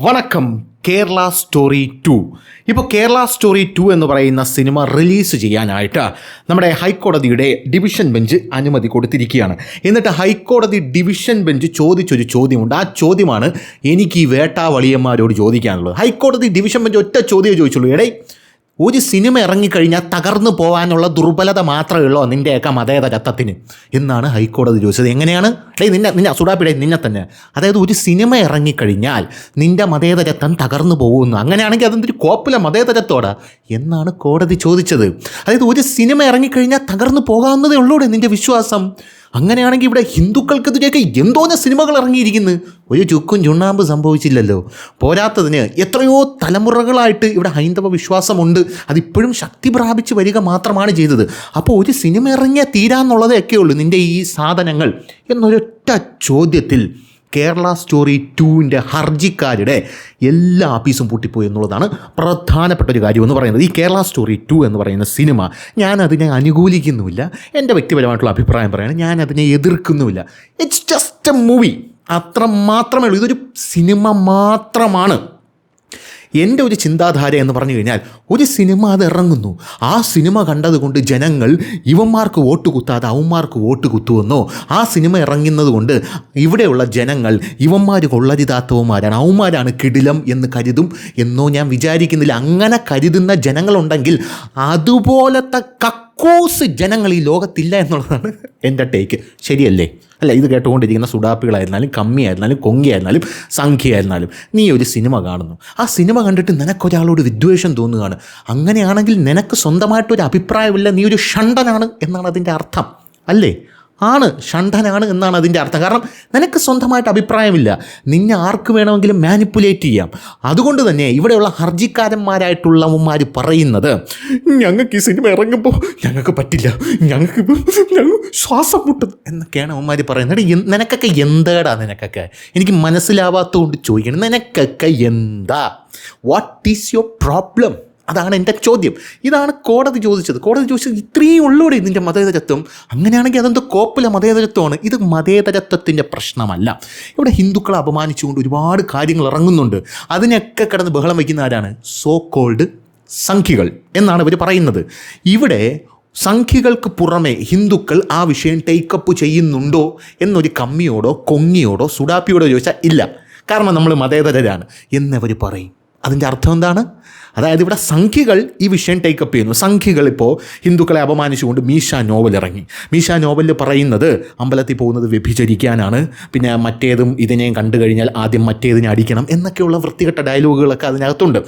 വണക്കം. കേരള സ്റ്റോറി 2. ഇപ്പോൾ കേരള സ്റ്റോറി 2 എന്ന് പറയുന്ന സിനിമ റിലീസ് ചെയ്യാനായിട്ട് നമ്മുടെ ഹൈക്കോടതിയുടെ ഡിവിഷൻ ബെഞ്ച് അനുമതി കൊടുത്തിരിക്കുകയാണ്. എന്നിട്ട് ഹൈക്കോടതി ഡിവിഷൻ ബെഞ്ച് ചോദിച്ചൊരു ചോദ്യമുണ്ട്. ആ ചോദ്യമാണ് എനിക്ക് ഈ വേട്ടാവളിയന്മാരോട് ചോദിക്കാനുള്ളത്. ഹൈക്കോടതി ഡിവിഷൻ ബെഞ്ച് ഒറ്റ ചോദ്യമേ ചോദിച്ചുള്ളൂ. ഒരു സിനിമ ഇറങ്ങിക്കഴിഞ്ഞാൽ തകർന്നു പോകാനുള്ള ദുർബലത മാത്രമേ ഉള്ളൂ നിൻ്റെയൊക്കെ മതേതരത്വത്തിന് എന്നാണ് ഹൈക്കോടതി ചോദിച്ചത്. എങ്ങനെയാണ്? നിന്നെ സുഡാപ്പിടെ നിന്നെ തന്നെ. അതായത് ഒരു സിനിമ ഇറങ്ങിക്കഴിഞ്ഞാൽ നിൻ്റെ മതേതരത്വം തകർന്നു പോകുന്നു, അങ്ങനെയാണെങ്കിൽ അതെന്തൊരു കോപ്പിലെ മതേതരത്തോടാ എന്നാണ് കോടതി ചോദിച്ചത്. അതായത് ഒരു സിനിമ ഇറങ്ങിക്കഴിഞ്ഞാൽ തകർന്നു പോകാവുന്നതേ ഉള്ളൂടെ നിൻ്റെ വിശ്വാസം. അങ്ങനെയാണെങ്കിൽ ഇവിടെ ഹിന്ദുക്കൾക്കെതിരെയൊക്കെ എന്തോന്ന് സിനിമകൾ ഇറങ്ങിയിരിക്കുന്നു. ഒരു ചുക്കും ചുണ്ണാമ്പ് സംഭവിച്ചില്ലല്ലോ. പോരാത്തതിന് എത്രയോ തലമുറകളായിട്ട് ഇവിടെ ഹൈന്ദവ വിശ്വാസമുണ്ട്, അതിപ്പോഴും ശക്തി പ്രാപിച്ച് വരിക മാത്രമാണ് ചെയ്തത്. അപ്പോൾ ഒരു സിനിമ ഇറങ്ങിയാൽ തീരാന്നുള്ളതൊക്കെ ഉള്ളൂ നിൻ്റെ ഈ സാധനങ്ങൾ എന്നൊരൊറ്റ ചോദ്യത്തിൽ കേരള സ്റ്റോറി 2ൻ്റെ ഹർജിക്കാരുടെ എല്ലാ ആഫീസും പൂട്ടിപ്പോയി എന്നുള്ളതാണ് പ്രധാനപ്പെട്ട ഒരു കാര്യമെന്ന് പറയുന്നത്. ഈ കേരള സ്റ്റോറി 2 എന്ന് പറയുന്ന സിനിമ ഞാനതിനെ അനുകൂലിക്കുന്നുമില്ല. എൻ്റെ വ്യക്തിപരമായിട്ടുള്ള അഭിപ്രായം പറയുകയാണ്, ഞാനതിനെ എതിർക്കുന്നുമില്ല. ഇറ്റ്സ് ജസ്റ്റ് എ മൂവി, അത്ര മാത്രമേ ഉള്ളൂ. ഇതൊരു സിനിമ മാത്രമാണ്. എൻ്റെ ഒരു ചിന്താധാര എന്ന് പറഞ്ഞു കഴിഞ്ഞാൽ, ഒരു സിനിമ അത് ഇറങ്ങുന്നു, ആ സിനിമ കണ്ടതുകൊണ്ട് ജനങ്ങൾ ഇവന്മാർക്ക് വോട്ട് കുത്താതെ അവന്മാർക്ക് വോട്ട് കുത്തുവെന്നോ, ആ സിനിമ ഇറങ്ങുന്നത് കൊണ്ട് ഇവിടെയുള്ള ജനങ്ങൾ ഇവന്മാർ കൊള്ളരുതാത്തവന്മാരാണ്, അവന്മാരാണ് കിടിലം എന്ന് കരുതും എന്നോ ഞാൻ വിചാരിക്കുന്നില്ല. അങ്ങനെ കരുതുന്ന ജനങ്ങളുണ്ടെങ്കിൽ അതുപോലത്തെ കക്കൂസ് ജനങ്ങൾ ഈ ലോകത്തില്ല എന്നുള്ളതാണ് എൻ്റെ ടേക്ക്. ശരിയല്ലേ? അല്ല, ഇത് കേട്ടുകൊണ്ടിരിക്കുന്ന സുഡാപ്പികളായിരുന്നാലും കമ്മിയായിരുന്നാലും കൊങ്ങിയായിരുന്നാലും സംഖ്യയായിരുന്നാലും നീ ഒരു സിനിമ കാണുന്നു, ആ സിനിമ കണ്ടിട്ട് നിനക്കൊരാളോട് വിദ്വേഷം തോന്നുകയാണ്. അങ്ങനെയാണെങ്കിൽ നിനക്ക് സ്വന്തമായിട്ടൊരു അഭിപ്രായമില്ല, നീ ഒരു ഷണ്ടനാണ് എന്നാണ് അതിൻ്റെ അർത്ഥം. അല്ലേ? ആണ്, ഷണ്ടനാണ് എന്നാണ് അതിൻ്റെ അർത്ഥം. കാരണം നിനക്ക് സ്വന്തമായിട്ട് അഭിപ്രായമില്ല, നിന്നെ ആർക്ക് വേണമെങ്കിലും മാനിപ്പുലേറ്റ് ചെയ്യാം. അതുകൊണ്ട് തന്നെ ഇവിടെയുള്ള ഹർജിക്കാരന്മാരായിട്ടുള്ളവന്മാർ പറയുന്നത്, ഞങ്ങൾക്ക് ഈ സിനിമ ഇറങ്ങുമ്പോൾ ഞങ്ങൾക്ക് പറ്റില്ല, ഞങ്ങൾ ശ്വാസം മുട്ടും എന്നൊക്കെയാണ് അവന്മാർ പറയുന്നത്. നിനക്കൊക്കെ എന്താടാ? നിനക്കൊക്കെ എനിക്ക് മനസ്സിലാവാത്തതുകൊണ്ട് ചോദിക്കണം, നിനക്കൊക്കെ എന്താ? What is your problem? അതാണ് എൻ്റെ ചോദ്യം. ഇതാണ് കോടതി ചോദിച്ചത്. കോടതി ചോദിച്ചത് ഇത്രയും ഉള്ളൂടെ ഇതിൻ്റെ മതേതരത്വം. അങ്ങനെയാണെങ്കിൽ അതെന്തോ കോപ്പിലെ മതേതരത്വമാണ്. ഇത് മതേതരത്വത്തിൻ്റെ പ്രശ്നമല്ല. ഇവിടെ ഹിന്ദുക്കളെ അപമാനിച്ചുകൊണ്ട് ഒരുപാട് കാര്യങ്ങൾ ഇറങ്ങുന്നുണ്ട്. അതിനൊക്കെ കിടന്ന് ബഹളം വയ്ക്കുന്ന ആരാണ്? സോ കോൾഡ് സംഖ്യകൾ എന്നാണ് ഇവർ പറയുന്നത്. ഇവിടെ സംഖ്യകൾക്ക് പുറമെ ഹിന്ദുക്കൾ ആ വിഷയം ടേക്കപ്പ് ചെയ്യുന്നുണ്ടോ എന്നൊരു കമ്മിയോടോ കൊങ്ങിയോടോ സുഡാപ്പിയോടോ ചോദിച്ചാൽ ഇല്ല, കാരണം നമ്മൾ മതേതരരാണ് എന്നവർ പറയും. അതിൻ്റെ അർത്ഥം എന്താണ്? അതായത് ഇവിടെ സംഖ്യകൾ ഈ വിഷയം ടേക്കപ്പ് ചെയ്യുന്നു. സംഖ്യകൾ ഇപ്പോൾ ഹിന്ദുക്കളെ അപമാനിച്ചുകൊണ്ട് മീശ നോവൽ ഇറങ്ങി. മീശ നോവലിൽ പറയുന്നത് അമ്പലത്തിൽ പോകുന്നത് വ്യഭിചരിക്കാനാണ്, പിന്നെ മറ്റേതും ഇതിനെയും കണ്ടു കഴിഞ്ഞാൽ ആദ്യം മറ്റേതിനെ അടിക്കണം എന്നൊക്കെയുള്ള വൃത്തികെട്ട ഡയലോഗുകളൊക്കെ അതിനകത്തുണ്ട്.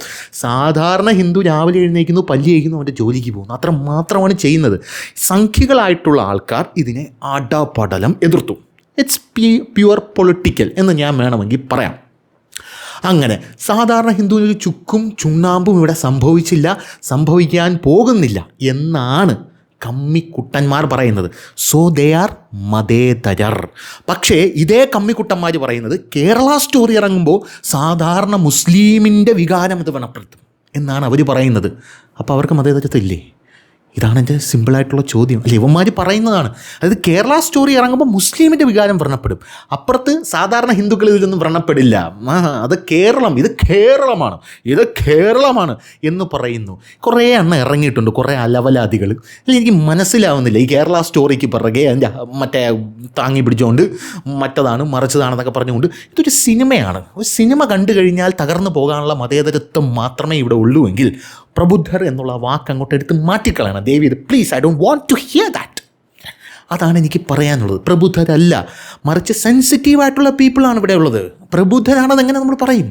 സാധാരണ ഹിന്ദു രാവിലെ എഴുന്നേക്കുന്നു, പല്ലി കഴിക്കുന്നു, അവൻ്റെ ജോലിക്ക് പോകുന്നു, അത്ര മാത്രമാണ് ചെയ്യുന്നത്. സംഖ്യകളായിട്ടുള്ള ആൾക്കാർ ഇതിനെ അടപടലം എതിർത്തു. ഇറ്റ്സ് പ്യുവർ പൊളിറ്റിക്കൽ എന്ന് ഞാൻ വേണമെങ്കിൽ പറയാം. അങ്ങനെ സാധാരണ ഹിന്ദുവിനൊരു ചുക്കും ചുണ്ണാമ്പും ഇവിടെ സംഭവിച്ചില്ല, സംഭവിക്കാൻ പോകുന്നില്ല എന്നാണ് കമ്മിക്കുട്ടന്മാർ പറയുന്നത്. സോ ദേ ആർ മതേതരർ. പക്ഷേ ഇതേ കമ്മിക്കുട്ടന്മാർ പറയുന്നത് കേരള സ്റ്റോറി ഇറങ്ങുമ്പോൾ സാധാരണ മുസ്ലിമിൻ്റെ വികാരം ഇത് വ്രണപ്പെടുത്തും എന്നാണ് അവർ പറയുന്നത്. അപ്പോൾ അവർക്ക് മതേതരത്വം ഇല്ലേ? ഇതാണ് എൻ്റെ സിമ്പിളായിട്ടുള്ള ചോദ്യം. അല്ലെ, ഇവന്മാർ പറയുന്നതാണ്. അതായത് കേരള സ്റ്റോറി ഇറങ്ങുമ്പോൾ മുസ്ലിമിൻ്റെ വികാരം വ്രണപ്പെടും, അപ്പുറത്ത് സാധാരണ ഹിന്ദുക്കൾ ഇതിലൊന്നും വ്രണപ്പെടില്ല. അത് കേരളം, ഇത് കേരളമാണ്, ഇത് കേരളമാണ് എന്ന് പറയുന്നു. കുറേ എണ്ണം ഇറങ്ങിയിട്ടുണ്ട്, കുറേ അലവലാദികൾ. എനിക്ക് മനസ്സിലാവുന്നില്ല ഈ കേരള സ്റ്റോറിക്ക് പിറകെ അതിൻ്റെ മറ്റേ താങ്ങി പിടിച്ചുകൊണ്ട് മറ്റതാണ് മറിച്ചതാണെന്നൊക്കെ പറഞ്ഞുകൊണ്ട്. ഇതൊരു സിനിമയാണ്. ഒരു സിനിമ കണ്ടു കഴിഞ്ഞാൽ തകർന്നു പോകാനുള്ള മതേതരത്വം മാത്രമേ ഇവിടെ ഉള്ളൂ എങ്കിൽ പ്രബുദ്ധർ എന്നുള്ള വാക്ക് അങ്ങോട്ട് എടുത്ത് മാറ്റിക്കളയണം Devi. Please, I don't want to hear that. അതാണ് എനിക്ക് പറയാനുള്ളത്. പ്രബുദ്ധരല്ല, മറിച്ച് സെൻസിറ്റീവായിട്ടുള്ള പീപ്പിളാണ് ഇവിടെ ഉള്ളത്. പ്രബുദ്ധരാണെന്ന് എങ്ങനെ നമ്മൾ പറയും?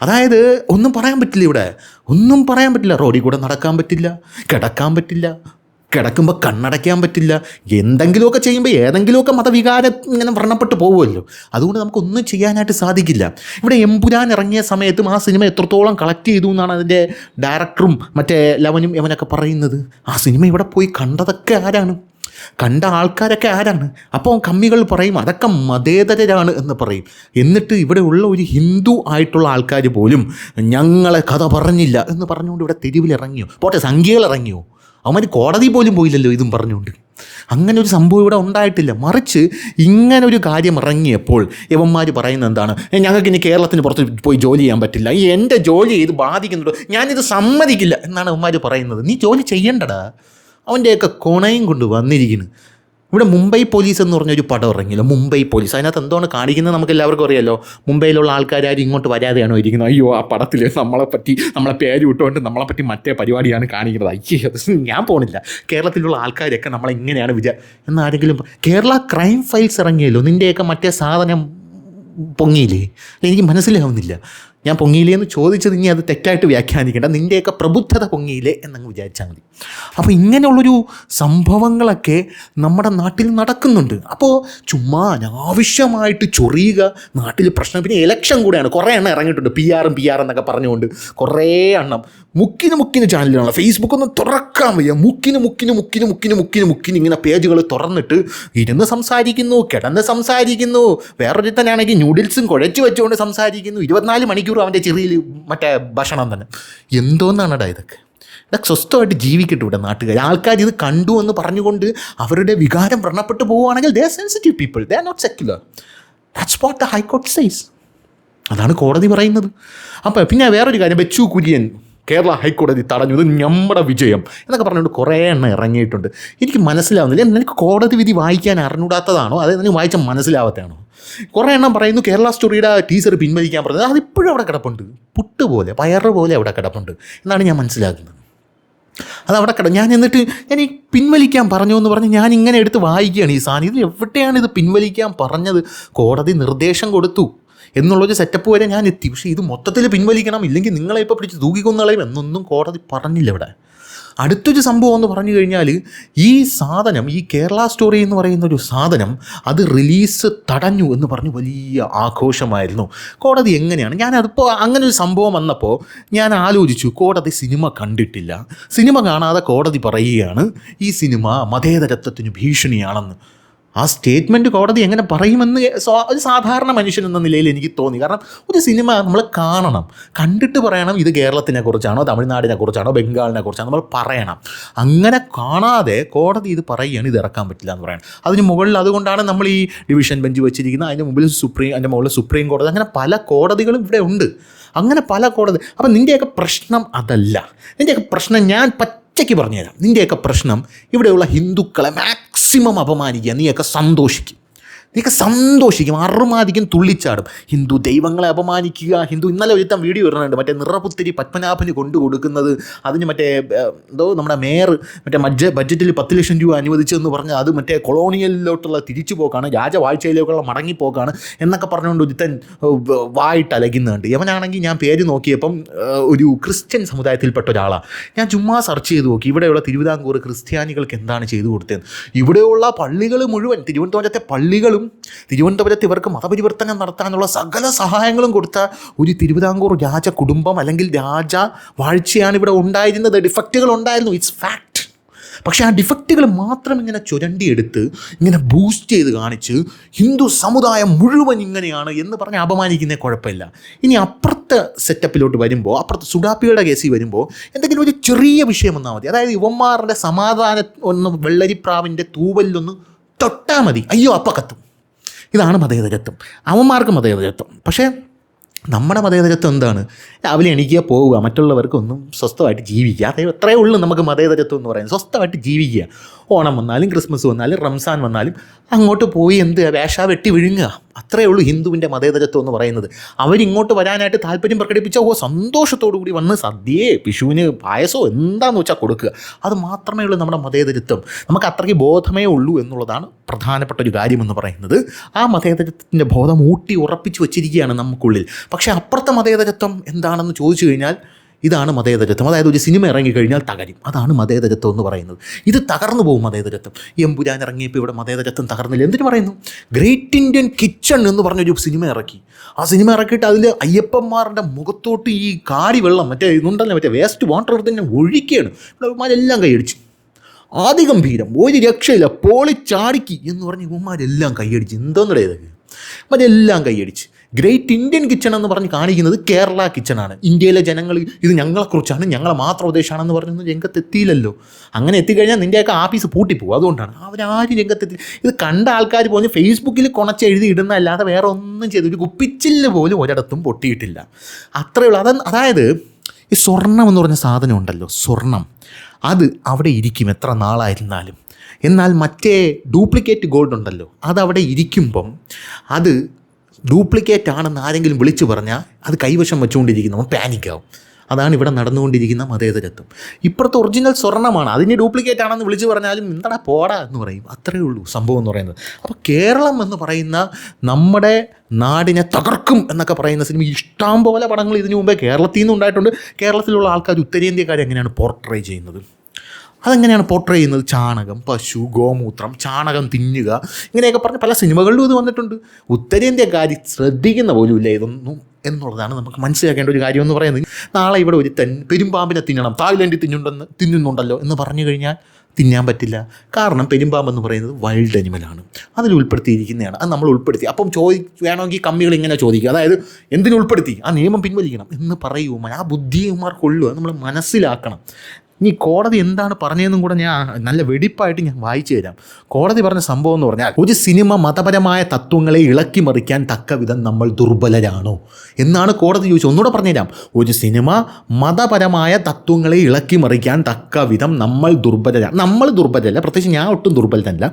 അതായത് ഒന്നും പറയാൻ പറ്റില്ല, ഇവിടെ ഒന്നും പറയാൻ പറ്റില്ല. റോഡിൽ കൂടെ നടക്കാൻ പറ്റില്ല, കിടക്കാൻ പറ്റില്ല, കിടക്കുമ്പോൾ കണ്ണടയ്ക്കാൻ പറ്റില്ല. എന്തെങ്കിലുമൊക്കെ ചെയ്യുമ്പോൾ ഏതെങ്കിലുമൊക്കെ മതവികാരം ഇങ്ങനെ വ്രണപ്പെട്ട് പോകുമല്ലോ. അതുകൊണ്ട് നമുക്കൊന്നും ചെയ്യാനായിട്ട് സാധിക്കില്ല. ഇവിടെ എമ്പുരാൻ ഇറങ്ങിയ സമയത്തും ആ സിനിമ എത്രത്തോളം കളക്ട് ചെയ്തു എന്നാണ് അതിൻ്റെ ഡയറക്ടറും മറ്റേ ലവനും യവനൊക്കെ പറയുന്നത്. ആ സിനിമ ഇവിടെ പോയി കണ്ടതൊക്കെ ആരാണ്? കണ്ട ആൾക്കാരൊക്കെ ആരാണ്? അപ്പോൾ കമ്മികൾ പറയും അതൊക്കെ മതേതരരാണ് എന്ന് പറയും. എന്നിട്ട് ഇവിടെ ഉള്ള ഒരു ഹിന്ദു ആയിട്ടുള്ള ആൾക്കാർ പോലും ഞങ്ങളെ കഥ പറഞ്ഞില്ല എന്ന് പറഞ്ഞുകൊണ്ട് ഇവിടെ തെരുവിലിറങ്ങിയോ? പോട്ടെ, സംഖ്യകൾ ഇറങ്ങിയോ? അവന്മാർ കോടതി പോലും പോയില്ലല്ലോ ഇതും പറഞ്ഞുകൊണ്ട്. അങ്ങനെ ഒരു സംഭവം ഇവിടെ ഉണ്ടായിട്ടില്ല. മറിച്ച് ഇങ്ങനൊരു കാര്യം ഇറങ്ങിയപ്പോൾ ഇവന്മാർ പറയുന്നത് എന്താണ്, ഞങ്ങൾക്ക് ഇനി കേരളത്തിന് പുറത്ത് പോയി ജോലി ചെയ്യാൻ പറ്റില്ല, ഈ എൻ്റെ ജോലി ഇത് ബാധിക്കുന്നുണ്ടോ, ഞാനിത് സമ്മതിക്കില്ല എന്നാണ് ഇവന്മാർ പറയുന്നത്. നീ ജോലി ചെയ്യണ്ടടാ. അവൻ്റെയൊക്കെ കൊണയും കൊണ്ട് വന്നിരിക്കുന്നു. ഇവിടെ മുംബൈ പോലീസ് എന്ന് പറഞ്ഞൊരു പടം ഇറങ്ങിയല്ലോ, മുംബൈ പോലീസ്. അതിനകത്ത് എന്താണ് കാണിക്കുന്നത് നമുക്ക് എല്ലാവർക്കും അറിയാമല്ലോ. മുംബൈയിലുള്ള ആൾക്കാരും ഇങ്ങോട്ട് വരാതെയാണോ ഇരിക്കുന്നത്. അയ്യോ ആ പടത്തിൽ നമ്മളെ പേര് വിട്ടുകൊണ്ട് നമ്മളെപ്പറ്റി മറ്റേ പരിപാടിയാണ് കാണിക്കുന്നത്. അയ്യോ അത് ഞാൻ പോണില്ല. കേരളത്തിലുള്ള ആൾക്കാരൊക്കെ നമ്മളിങ്ങനെയാണ് എന്നാരെങ്കിലും കേരള ക്രൈം ഫയൽസ് ഇറങ്ങിയല്ലോ, നിൻ്റെയൊക്കെ മറ്റേ സാധനം പൊങ്ങിയില്ലേ? എനിക്ക് മനസ്സിലാവുന്നില്ല. ഞാൻ പൊങ്ങിയില്ലേ എന്ന് ചോദിച്ചത് ഇനി അത് തെറ്റായിട്ട് വ്യാഖ്യാനിക്കേണ്ട, നിൻ്റെയൊക്കെ പ്രബുദ്ധത പൊങ്ങിയില്ലേ എന്നങ്ങ് വിചാരിച്ചാൽ മതി. അപ്പോൾ ഇങ്ങനെയുള്ളൊരു സംഭവങ്ങളൊക്കെ നമ്മുടെ നാട്ടിൽ നടക്കുന്നുണ്ട്. അപ്പോൾ ചുമ്മാ അനാവശ്യമായിട്ട് ചൊറിയുക, നാട്ടിൽ പ്രശ്നം. പിന്നെ ഇലക്ഷൻ കൂടെയാണ്, കുറേ എണ്ണം ഇറങ്ങിയിട്ടുണ്ട്, പി ആർ എന്നൊക്കെ പറഞ്ഞുകൊണ്ട് കുറേ എണ്ണം മുക്കിന് ചാനലുകളാണ്. ഫേസ്ബുക്കൊന്നും തുറക്കാൻ വയ്യ. മുക്കിന് ഇങ്ങനെ പേജുകൾ തുറന്നിട്ട് ഇരുന്ന് സംസാരിക്കുന്നു, കിടന്ന് സംസാരിക്കുന്നു. വേറൊരുത്തനാണെങ്കിൽ ന്യൂഡിൽസും കുഴച്ച് വെച്ചുകൊണ്ട് സംസാരിക്കുന്നു. 24 മണിക്കൂർ അവൻ്റെ ചെറിയിൽ മറ്റേ ഭക്ഷണം തന്നെ. എന്തോന്നാണടാ ഇതൊക്കെ? സ്വസ്ഥമായിട്ട് ജീവിക്കട്ടെ ഇവിടെ നാട്ടുകാർ. ആൾക്കാർ ഇത് കണ്ടു എന്ന് പറഞ്ഞുകൊണ്ട് അവരുടെ വികാരം വ്രണപ്പെട്ടു പോവുകയാണെങ്കിൽ they are sensitive people, they are not secular. That's what the high court says. അതാണ് കോടതി പറയുന്നത്. അപ്പോൾ പിന്നെ വേറൊരു കാര്യം, ബെച്ചു കുര്യൻ കേരള ഹൈക്കോടതി തടഞ്ഞു, ഇത് നമ്മുടെ വിജയം എന്നൊക്കെ പറഞ്ഞുകൊണ്ട് കുറേ എണ്ണം ഇറങ്ങിയിട്ടുണ്ട്. എനിക്ക് മനസ്സിലാവുന്നില്ല, നിനക്ക് കോടതി വിധി വായിക്കാൻ അറിഞ്ഞൂടാത്തതാണോ, അതായത് നിനക്ക് വായിച്ചാൽ മനസ്സിലാവാത്തതാണോ? കുറേ എണ്ണം പറയുന്നു കേരള സ്റ്റോറിയുടെ ടീസർ പിൻവലിക്കാൻ പറഞ്ഞത്. അതിപ്പോഴും അവിടെ കിടപ്പുണ്ട്, പയറ് പോലെ അവിടെ കിടപ്പുണ്ട് എന്നാണ് ഞാൻ മനസ്സിലാക്കുന്നത്. അതവിടെ ഞാൻ ഈ പിൻവലിക്കാൻ പറഞ്ഞു എന്ന് പറഞ്ഞ് ഞാൻ ഇങ്ങനെ എടുത്ത് വായിക്കുകയാണ് ഈ സാധനം. ഇത് എവിടെയാണ് ഇത് പിൻവലിക്കാൻ പറഞ്ഞത്? കോടതി നിർദ്ദേശം കൊടുത്തു എന്നുള്ളൊരു സെറ്റപ്പ് വരെ ഞാൻ എത്തി. പക്ഷേ ഇത് മൊത്തത്തിൽ പിൻവലിക്കണം, ഇല്ലെങ്കിൽ നിങ്ങളെ ഇപ്പോൾ പിടിച്ച് തൂക്കിക്കൊന്നുകളയും എന്നൊന്നും കോടതി പറഞ്ഞില്ല ഇവിടെ. അടുത്തൊരു സംഭവം എന്ന് പറഞ്ഞു കഴിഞ്ഞാൽ, ഈ സാധനം, ഈ കേരള സ്റ്റോറി എന്ന് പറയുന്ന ഒരു സാധനം അത് റിലീസ് തടഞ്ഞു എന്ന് പറഞ്ഞ് വലിയ ആഘോഷമായിരുന്നു. കോടതി എങ്ങനെയാണ്? ഞാനതിപ്പോൾ അങ്ങനെ ഒരു സംഭവം വന്നപ്പോൾ ഞാൻ ആലോചിച്ചു, കോടതി സിനിമ കണ്ടിട്ടില്ല. സിനിമ കാണാതെ കോടതി പറയുകയാണ് ഈ സിനിമ മതേതരത്വത്തിന് ഭീഷണിയാണെന്ന്. ആ സ്റ്റേറ്റ്മെൻറ്റ് കോടതി എങ്ങനെ പറയുമെന്ന് ഒരു സാധാരണ മനുഷ്യൻ എന്ന നിലയിൽ എനിക്ക് തോന്നി. കാരണം ഒരു സിനിമ നമ്മൾ കാണണം, കണ്ടിട്ട് പറയണം ഇത് കേരളത്തിനെ കുറിച്ചാണോ തമിഴ്നാടിനെ കുറിച്ചാണോ ബംഗാളിനെ കുറിച്ചാണോ നമ്മൾ പറയണം. അങ്ങനെ കാണാതെ കോടതി ഇത് പറയുകയാണ് ഇത് ഇറക്കാൻ പറ്റില്ല എന്ന് പറയണം. അതിന് മുകളിൽ അതുകൊണ്ടാണ് നമ്മൾ ഈ ഡിവിഷൻ ബെഞ്ച് വെച്ചിരിക്കുന്നത്, അതിൻ്റെ മുകളിൽ സുപ്രീം കോടതി, അങ്ങനെ പല കോടതികളും ഇവിടെ ഉണ്ട്. അങ്ങനെ പല കോടതി. അപ്പം നിൻ്റെയൊക്കെ പ്രശ്നം അതല്ല. നിൻ്റെയൊക്കെ പ്രശ്നം ഞാൻ പച്ചയ്ക്ക് പറഞ്ഞുതരാം. നിൻ്റെയൊക്കെ പ്രശ്നം ഇവിടെയുള്ള ഹിന്ദുക്കളെ മാക്സിമം അപമാനിക്കുക. നീയൊക്കെ സന്തോഷിക്കും, അറുമാദിക്കും, തുള്ളിച്ചാടും. ഹിന്ദു ദൈവങ്ങളെ അപമാനിക്കുക. ഇന്നലെ ഒരുത്തം വീഡിയോ ഇടുന്നുണ്ട്, മറ്റേ നിറപുത്തിരി പത്മനാഭന് കൊണ്ടു കൊടുക്കുന്നത്. അതിന് മറ്റേ നമ്മുടെ മേയർ ബഡ്ജറ്റിൽ 10 ലക്ഷം രൂപ അനുവദിച്ചതെന്ന് പറഞ്ഞാൽ അത് മറ്റേ കൊളോണിയലിലോട്ടുള്ള തിരിച്ചു പോക്കാണ്, രാജവാഴ്ചയിലേക്കുള്ള മടങ്ങിപ്പോക്കാണ് എന്നൊക്കെ പറഞ്ഞുകൊണ്ട് ഒരുത്തൻ വായിട്ട് അലകുന്നുണ്ട്. യവനാണെങ്കിൽ ഞാൻ പേര് നോക്കിയപ്പം ഒരു ക്രിസ്ത്യൻ സമുദായത്തിൽപ്പെട്ട ഒരാളാണ്. ഞാൻ ചുമ്മാ സെർച്ച് ചെയ്ത് നോക്കി ഇവിടെയുള്ള തിരുവിതാംകൂർ ക്രിസ്ത്യാനികൾക്ക് എന്താണ് ചെയ്തു കൊടുത്തത്. ഇവിടെയുള്ള പള്ളികൾ മുഴുവൻ, തിരുവനന്തപുരത്തെ പള്ളികളും തിരുവനന്തപുരത്ത് ഇവർക്ക് മതപരിവർത്തനം നടത്താനുള്ള സകല സഹായങ്ങളും കൊടുത്ത ഒരു തിരുവിതാംകൂർ രാജ കുടുംബം അല്ലെങ്കിൽ രാജ വാഴ്ചയാണ് ഇവിടെ ഉണ്ടായിരുന്നത്. ഡിഫക്റ്റുകൾ ഉണ്ടായിരുന്നു, ഇറ്റ്സ് ഫാക്ട്. പക്ഷേ ആ ഡിഫക്റ്റുകൾ മാത്രം ഇങ്ങനെ ചുരണ്ടിയെടുത്ത് ഇങ്ങനെ ബൂസ്റ്റ് ചെയ്ത് കാണിച്ച് ഹിന്ദു സമുദായം മുഴുവൻ ഇങ്ങനെയാണ് എന്ന് പറഞ്ഞ് അപമാനിക്കുന്നേ കുഴപ്പമില്ല. ഇനി അപ്പുറത്തെ സെറ്റപ്പിലോട്ട് വരുമ്പോൾ, അപ്പുറത്തെ സുഡാപ്പിയുടെ കേസിൽ വരുമ്പോൾ എന്തെങ്കിലും ഒരു ചെറിയ വിഷയം വന്നാൽ മതി. അതായത് യുവന്മാരുടെ സമാധാനം ഒന്ന് വെള്ളരിപ്രാവിൻ്റെ തൂവലിലൊന്ന് തൊട്ടാൽ മതി, അയ്യോ അപ്പം കത്തും. ഇതാണ് മതേതരത്വം. അവന്മാർക്ക് മതേതരത്വം. പക്ഷേ നമ്മുടെ മതേതരത്വം എന്താണ്? രാവിലെ എണീക്കുക, പോവുക, മറ്റുള്ളവർക്കൊന്നും സ്വസ്ഥമായിട്ട് ജീവിക്കുക. അത്രയേ ഉള്ളൂ നമുക്ക് മതേതരത്വം എന്ന് പറയുന്നത്. സ്വസ്ഥമായിട്ട് ജീവിക്കുക. ഓണം വന്നാലും ക്രിസ്മസ് വന്നാലും റംസാൻ വന്നാലും അങ്ങോട്ട് പോയി വേഷ വെട്ടി വിഴുങ്ങുക. അത്രയേ ഉള്ളൂ ഹിന്ദുവിൻ്റെ മതേതരത്വം എന്ന് പറയുന്നത്. അവരിങ്ങോട്ട് വരാനായിട്ട് താല്പര്യം പ്രകടിപ്പിച്ചാൽ സന്തോഷത്തോടു കൂടി വന്ന് സദ്യയെ വിഷുവിന് പായസമോ എന്താണെന്ന് വെച്ചാൽ കൊടുക്കുക. അത് മാത്രമേ ഉള്ളൂ നമ്മുടെ മതേതരത്വം. നമുക്ക് അത്രയ്ക്ക് ബോധമേ ഉള്ളൂ എന്നുള്ളതാണ് പ്രധാനപ്പെട്ട ഒരു കാര്യമെന്ന് പറയുന്നത്. ആ മതേതരത്വത്തിൻ്റെ ബോധം ഊട്ടി ഉറപ്പിച്ച് വച്ചിരിക്കുകയാണ് നമുക്കുള്ളിൽ. പക്ഷേ അപ്പുറത്തെ മതേതരത്വം എന്താണെന്ന് ചോദിച്ചു കഴിഞ്ഞാൽ ഇതാണ് മതേതരത്വം. അതായത് ഒരു സിനിമ ഇറങ്ങിക്കഴിഞ്ഞാൽ തകരും, അതാണ് മതേതരത്വം എന്ന് പറയുന്നത്. ഇത് തകർന്നു പോകും മതേതരത്വം. എമ്പുരാൻ ഇറങ്ങിയപ്പോൾ ഇവിടെ മതേതരത്വം തകർന്നില്ല. എന്തിനു പറയുന്നു? ഗ്രേറ്റ് ഇന്ത്യൻ കിച്ചൺ എന്ന് പറഞ്ഞൊരു സിനിമ ഇറക്കി. ആ സിനിമ ഇറക്കിയിട്ട് അതിൽ അയ്യപ്പന്മാരുടെ മുഖത്തോട്ട് ഈ കാടി വെള്ളം മറ്റേ ഇതുണ്ടല്ലോ, മറ്റേ വേസ്റ്റ് വാട്ടർ എടുത്ത് തന്നെ ഒഴിക്കുകയാണ്. ഇവന്മാരെല്ലാം കൈയടിച്ചു. ആദിഗംഭീരം, ഒരു രക്ഷയില്ല, പൊളിച്ചാടിക്കി എന്ന് പറഞ്ഞ് ഇവന്മാരെല്ലാം കൈയടിച്ച്. എന്തോന്നിടേ ഇതൊക്കെ? മറ്റെല്ലാം കൈയടിച്ച്. ഗ്രേറ്റ് ഇന്ത്യൻ കിച്ചൺ എന്ന് പറഞ്ഞ് കാണിക്കുന്നത് കേരള കിച്ചണാണ്. ഇന്ത്യയിലെ ജനങ്ങൾ ഇത് ഞങ്ങളെക്കുറിച്ചാണ്, ഞങ്ങളെ മാത്രം ഉദ്ദേശമാണെന്ന് പറയുന്നത് രംഗത്തെത്തിയില്ലല്ലോ. അങ്ങനെ എത്തിക്കഴിഞ്ഞാൽ നിൻ്റെയൊക്കെ ആഫീസ് പൂട്ടിപ്പോകും. അതുകൊണ്ടാണ് അവരാരും രംഗത്തെത്തി. ഇത് കണ്ട ആൾക്കാർ പോലും ഫേസ്ബുക്കിൽ കൊണച്ചെഴുതി ഇടുന്നതല്ലാതെ വേറെ ഒന്നും ചെയ്തു, ഒരു കുപ്പിച്ചില്ല് പോലും ഒരിടത്തും പൊട്ടിയിട്ടില്ല. അത്രയേ ഉള്ളൂ. അതായത് ഈ സ്വർണം എന്ന് പറഞ്ഞ സാധനം ഉണ്ടല്ലോ, സ്വർണം അത് അവിടെ ഇരിക്കും എത്ര നാളായിരുന്നാലും. എന്നാൽ മറ്റേ ഡ്യൂപ്ലിക്കേറ്റ് ഗോൾഡ് ഉണ്ടല്ലോ, അതവിടെ ഇരിക്കുമ്പം അത് ഡ്യൂപ്ലിക്കേറ്റ് ആണെന്ന് ആരെങ്കിലും വിളിച്ചു പറഞ്ഞാൽ അത് കൈവശം വെച്ചുകൊണ്ടിരിക്കുന്നവൻ പാനിക്കാവും. അതാണ് ഇവിടെ നടന്നുകൊണ്ടിരിക്കുന്ന മതേതരത്വം. ഇപ്പുറത്തെ ഒറിജിനൽ സ്വർണ്ണമാണ്, അതിന് ഡ്യൂപ്ലിക്കേറ്റ് ആണെന്ന് വിളിച്ചു പറഞ്ഞാലും എന്താടാ പോടാ എന്ന് പറയും. അത്രയേ ഉള്ളൂ സംഭവം എന്ന് പറയുന്നത്. അപ്പോൾ കേരളം എന്ന് പറയുന്ന നമ്മുടെ നാടിനെ തകർക്കും എന്നൊക്കെ പറയുന്ന സിനിമ ഇഷ്ടം പോലെ പടങ്ങൾ ഇതിനു മുമ്പേ കേരളത്തിൽ നിന്ന് ഉണ്ടായിട്ടുണ്ട്. കേരളത്തിലുള്ള ആൾക്കാർ ഉത്തരേന്ത്യക്കാർ എങ്ങനെയാണ് പോർട്രേ ചെയ്യുന്നത്, അതെങ്ങനെയാണ് പോർട്രേ ചെയ്യുന്നത്? ചാണകം, പശു, ഗോമൂത്രം, ചാണകം തിന്നുക, ഇങ്ങനെയൊക്കെ പറഞ്ഞ് പല സിനിമകളിലും ഇത് വന്നിട്ടുണ്ട്. ഉത്തരേന്ത്യക്കാർ ശ്രദ്ധിക്കുന്ന പോലുമില്ല ഇതൊന്നും എന്നുള്ളതാണ് നമുക്ക് മനസ്സിലാക്കേണ്ട ഒരു കാര്യം എന്ന് പറയുന്നത്. നാളെ ഇവിടെ ഒരു പെരുമ്പാമ്പിനെ തിന്നണം, തായ്ലൻഡിൽ തിന്നുന്നുണ്ടല്ലോ എന്ന് പറഞ്ഞു കഴിഞ്ഞാൽ തിന്നാൻ പറ്റില്ല. കാരണം പെരുമ്പാമ്പെന്ന് പറയുന്നത് വൈൽഡ് അനിമലാണ്, അതിൽ ഉൾപ്പെടുത്തിയിരിക്കുന്നതാണ്. അത് നമ്മൾ ഉൾപ്പെടുത്തി. അപ്പം വേണമെങ്കിൽ കമ്മികൾ ഇങ്ങനെ ചോദിക്കുക, അതായത് എന്തിനു ഉൾപ്പെടുത്തി, ആ നിയമം പിൻവലിക്കണം എന്ന് പറയുമ്പോൾ ആ ബുദ്ധിമാർ കൊള്ളുക, നമ്മൾ മനസ്സിലാക്കണം. ഇനി കോടതി എന്താണ് പറഞ്ഞതെന്നും കൂടെ ഞാൻ നല്ല വെടിപ്പായിട്ട് ഞാൻ വായിച്ചു തരാം. കോടതി പറഞ്ഞ സംഭവം എന്ന് പറഞ്ഞാൽ, ഒരു സിനിമ മതപരമായ തത്വങ്ങളെ ഇളക്കി മറിക്കാൻ തക്ക വിധം നമ്മൾ ദുർബലരാണോ എന്നാണ് കോടതി ചോദിച്ചത്. ഒന്നുകൂടെ പറഞ്ഞുതരാം. ഒരു സിനിമ മതപരമായ തത്വങ്ങളെ ഇളക്കി മറിക്കാൻ തക്ക വിധം നമ്മൾ ദുർബലരാണ്. നമ്മൾ ദുർബലരല്ല, പ്രത്യേകിച്ച് ഞാൻ ഒട്ടും ദുർബലനല്ല.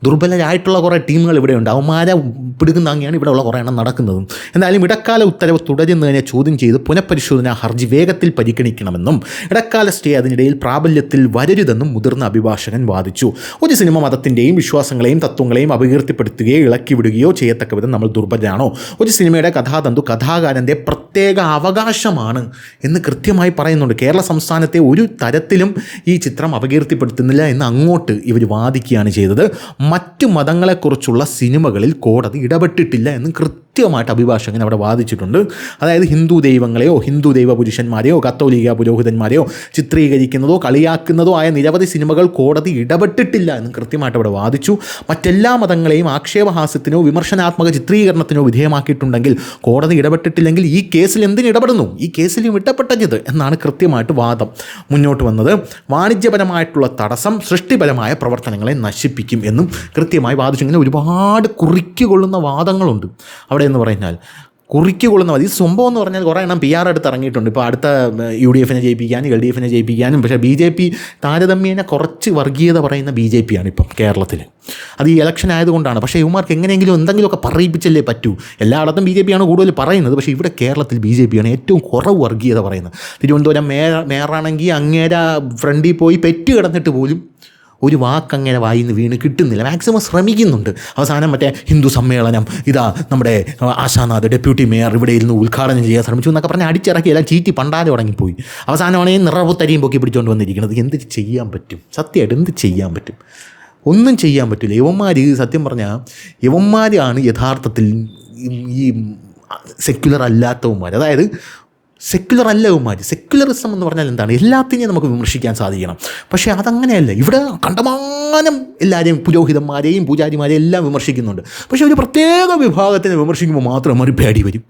ദുർബലരായിട്ടുള്ള കുറേ ടീമുകൾ ഇവിടെയുണ്ട്. അവന്മാരെ പിടുക്കുന്ന അങ്ങനെയാണ് ഇവിടെ ഉള്ള കുറേ എണ്ണം നടക്കുന്നതും. എന്തായാലും ഇടക്കാല ഉത്തരവ് തുടരുന്നതിനെ ചോദ്യം ചെയ്ത് പുനഃപരിശോധനാ ഹർജി വേഗത്തിൽ പരിഗണിക്കണമെന്നും ഇടക്കാല സ്റ്റേ അതിനിടയിൽ പ്രാബല്യത്തിൽ വരരുതെന്നും മുതിർന്ന അഭിഭാഷകൻ വാദിച്ചു. ഒരു സിനിമ മതത്തിൻ്റെയും വിശ്വാസങ്ങളെയും തത്വങ്ങളെയും അപകീർത്തിപ്പെടുത്തുകയോ ഇളക്കി വിടുകയോ ചെയ്യത്തക്ക വിധം നമ്മൾ ദുർബലരാണോ? ഒരു സിനിമയുടെ കഥാതന്തു കഥാകാരൻ്റെ പ്രത്യേക അവകാശമാണ് എന്ന് കൃത്യമായി പറയുന്നുണ്ട്. കേരള സംസ്ഥാനത്തെ ഒരു തരത്തിലും ഈ ചിത്രം അപകീർത്തിപ്പെടുത്തുന്നില്ല എന്ന് അങ്ങോട്ട് ഇവർ വാദിക്കുകയാണ് ചെയ്തത്. മറ്റു മതങ്ങളെക്കുറിച്ചുള്ള സിനിമകളിൽ കോടതി ഇടപെട്ടിട്ടില്ല എന്നും കൃത്യമായിട്ട് അഭിഭാഷകൻ അവിടെ വാദിച്ചിട്ടുണ്ട്. അതായത് ഹിന്ദു ദൈവങ്ങളെയോ ഹിന്ദു ദൈവ പുരുഷന്മാരെയോ കത്തോലിക്ക പുരോഹിതന്മാരെയോ ചിത്രീകരിക്കുന്നതോ കളിയാക്കുന്നതോ ആയ നിരവധി സിനിമകൾ കോടതി ഇടപെട്ടിട്ടില്ല എന്നും കൃത്യമായിട്ട് അവിടെ വാദിച്ചു. മറ്റെല്ലാ മതങ്ങളെയും ആക്ഷേപഹാസ്യത്തിനോ വിമർശനാത്മക ചിത്രീകരണത്തിനോ വിധേയമാക്കിയിട്ടുണ്ടെങ്കിൽ കോടതി ഇടപെട്ടിട്ടില്ലെങ്കിൽ ഈ കേസിൽ എന്തിന് ഇടപെടുന്നു, ഈ കേസിലും ഇടപെട്ടത് എന്നാണ് കൃത്യമായിട്ട് വാദം മുന്നോട്ട് വന്നത്. വാണിജ്യപരമായിട്ടുള്ള തടസ്സം സൃഷ്ടിപരമായ പ്രവർത്തനങ്ങളെ നശിപ്പിക്കും എന്നും കൃത്യമായി വാദിച്ചു. ഇങ്ങനെ ഒരുപാട് കുറിക്കുകൊള്ളുന്ന വാദങ്ങളുണ്ട് അവിടെ എന്ന് പറഞ്ഞാൽ. കുറിക്കുകൊള്ളുന്ന ഈ സംഭവം എന്ന് പറഞ്ഞാൽ കുറേ എണ്ണം PR അടുത്ത് ഇറങ്ങിയിട്ടുണ്ട്. ഇപ്പോൾ അടുത്ത UDF ജയിപ്പിക്കാനും LDF ജയിപ്പിക്കാനും. പക്ഷേ BJP താരതമ്യേന കുറച്ച് വർഗീയത പറയുന്ന BJP ആണ് ഇപ്പം കേരളത്തിൽ. അത് ഈ ഇലക്ഷൻ ആയതുകൊണ്ടാണ്. പക്ഷേ ഇവന്മാർക്ക് എങ്ങനെയെങ്കിലും എന്തെങ്കിലുമൊക്കെ പറയിപ്പിച്ചല്ലേ പറ്റൂ. എല്ലായിടത്തും BJP ആണ് കൂടുതൽ പറയുന്നത്. പക്ഷേ ഇവിടെ കേരളത്തിൽ BJP ആണ് ഏറ്റവും കുറവ് വർഗീയത പറയുന്നത്. തിരുവനന്തപുരം മേയറാണെങ്കിൽ അങ്ങേരെ ഫ്രണ്ടിൽ പോയി പെറ്റ് കിടന്നിട്ട് പോലും ഒരു വാക്ക് അങ്ങനെ വായിന്ന് വീണ് കിട്ടുന്നില്ല. മാക്സിമം ശ്രമിക്കുന്നുണ്ട്. അവസാനം മറ്റേ ഹിന്ദു സമ്മേളനം ഇതാ നമ്മുടെ ആശാനാഥ് ഡെപ്യൂട്ടി മേയർ ഇവിടെ ഇരുന്ന് ഉദ്ഘാടനം ചെയ്യാൻ ശ്രമിച്ചു എന്നൊക്കെ പറഞ്ഞ് അടിച്ചിറക്കി എല്ലാം ചീറ്റി പണ്ടാതെ തുടങ്ങിപ്പോയി. അവസാനമാണ് ഈ നിറവുത്തരിയും പൊക്കി പിടിച്ചുകൊണ്ട് വന്നിരിക്കുന്നത്. എന്ത് ചെയ്യാൻ പറ്റും? സത്യമായിട്ട് എന്ത് ചെയ്യാൻ പറ്റും? ഒന്നും ചെയ്യാൻ പറ്റില്ല. യവന്മാർ സത്യം പറഞ്ഞാൽ യവന്മാരാണ് യഥാർത്ഥത്തിൽ ഈ സെക്യുലർ അല്ലാത്തവന്മാർ. അതായത് സെക്യുലർ അല്ല ഇവന്മാർ. സെക്യുലറിസം എന്ന് പറഞ്ഞാൽ എന്താണ്? എല്ലാത്തിനെയും നമുക്ക് വിമർശിക്കാൻ സാധിക്കണം. പക്ഷേ അതങ്ങനെയല്ല. ഇവിടെ കണ്ടമാനം എല്ലാവരെയും പുരോഹിതന്മാരെയും പൂജാരിമാരെയും എല്ലാം വിമർശിക്കുന്നുണ്ട്. പക്ഷേ ഒരു പ്രത്യേക വിഭാഗത്തിനെ വിമർശിക്കുമ്പോൾ മാത്രം അവർ പേടി വരും.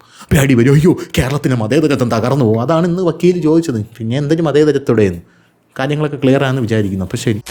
അയ്യോ കേരളത്തിൻ്റെ മതേതരത്വം തകർന്നു പോകും. അതാണ് ഇന്ന് വക്കീൽ ചോദിച്ചത്. പിന്നെ എന്തിനും മതേതരത്തോടെയെന്ന് കാര്യങ്ങളൊക്കെ ക്ലിയർ ആണെന്ന് വിചാരിക്കുന്നു. അപ്പോൾ ശരി.